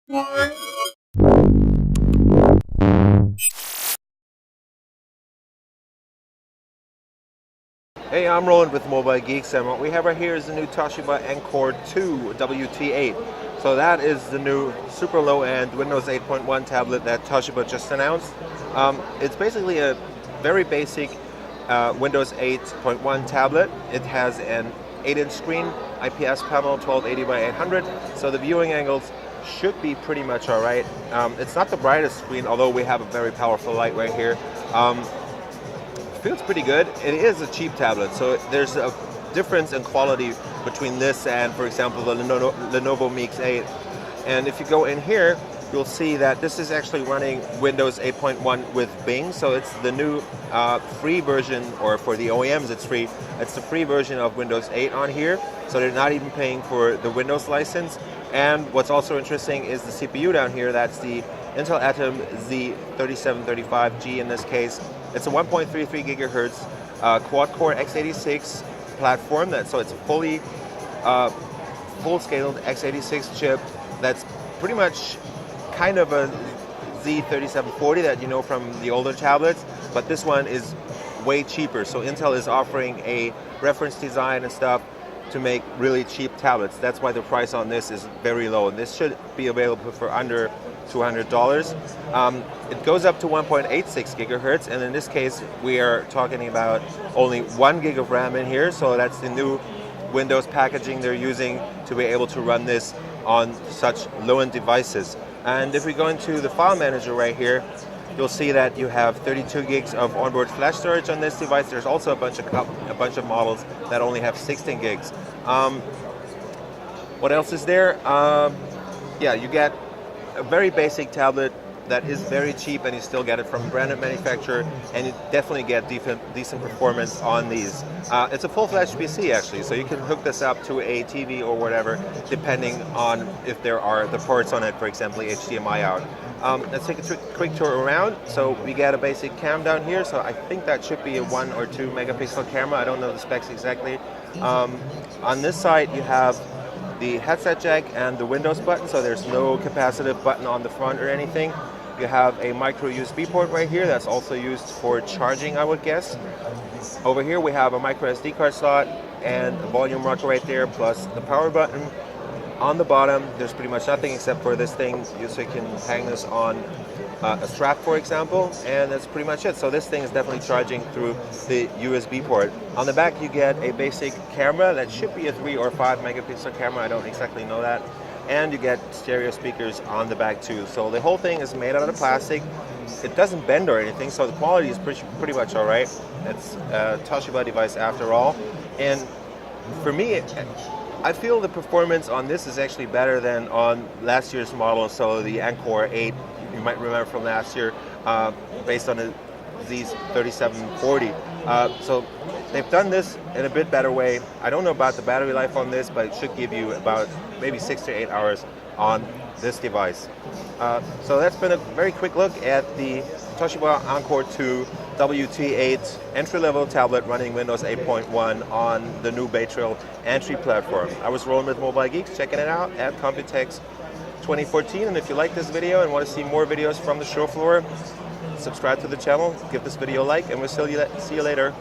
Hey, I'm Roland with Mobile Geeks, and what we have right here is the new Toshiba Encore 2 WT8. So that is the new super low-end Windows 8.1 tablet that Toshiba just announced. It's basically a very basic Windows 8.1 tablet. It has an 8-inch screen, IPS panel, 1280 by 800, so the viewing angles should be pretty much alright. It's not the brightest screen, although we have a very powerful light right here. Feels pretty good. It is a cheap tablet, so there's a difference in quality between this and, for example, the Lenovo Mix 8. And if you go in here, you'll see that this is actually running Windows 8.1 with Bing, so it's the new free version, or for the OEMs it's free. It's the free version of Windows 8 on here, so they're not even paying for the Windows license. And what's also interesting is the CPU down here. That's the Intel Atom Z3735G in this case. It's a 1.33 gigahertz quad-core x86 platform. So it's a fully full-scaled x86 chip that's pretty much kind of a Z3740 that you know from the older tablets, but this one is way cheaper. So Intel is offering a reference design and stuff to make really cheap tablets. That's why the price on this is very low. And this should be available for under $200. It goes up to 1.86 gigahertz, and in this case we are talking about only 1 gig of RAM in here, so that's the new Windows packaging they're using to be able to run this on such low-end devices. And if we go into the file manager right here, you'll see that you have 32 gigs of onboard flash storage on this device. There's also a bunch of models that only have 16 gigs. What else is there? Yeah, you get a very basic tablet that is very cheap, and you still get it from a branded manufacturer, and you definitely get decent performance on these. It's a full-fledged PC actually, so you can hook this up to a TV or whatever, depending on if there are the ports on it, for example, HDMI out. Let's take a quick tour around. So we get a basic cam down here, so I think that should be a 1 or 2 megapixel camera. I don't know the specs exactly. On this side you have the headset jack and the Windows button, so there's no capacitive button on the front or anything. You have a micro USB port right here that's also used for charging, I would guess. Over here we have a micro SD card slot and a volume rocker right there, plus the power button. On the bottom there's pretty much nothing except for this thing, so you can hang this on a strap, for example, and that's pretty much it. So this thing is definitely charging through the USB port. On the back you get a basic camera that should be a 3 or 5 megapixel camera, I don't exactly know that. And you get stereo speakers on the back too. So the whole thing is made out of plastic. It doesn't bend or anything, so the quality is pretty much alright. It's a Toshiba device after all. And for me, I feel the performance on this is actually better than on last year's model, so the Encore 8, you might remember from last year, based on the Z3740. So they've done this in a bit better way. I don't know about the battery life on this, but it should give you about maybe 6 to 8 hours on this device. So that's been a very quick look at the Toshiba Encore 2 WT8 entry-level tablet running Windows 8.1 on the new Bay Trail entry platform. I was rolling with Mobile Geeks, checking it out at Computex 2014. And if you like this video and want to see more videos from the show floor, subscribe to the channel, give this video a like, and we'll see you later.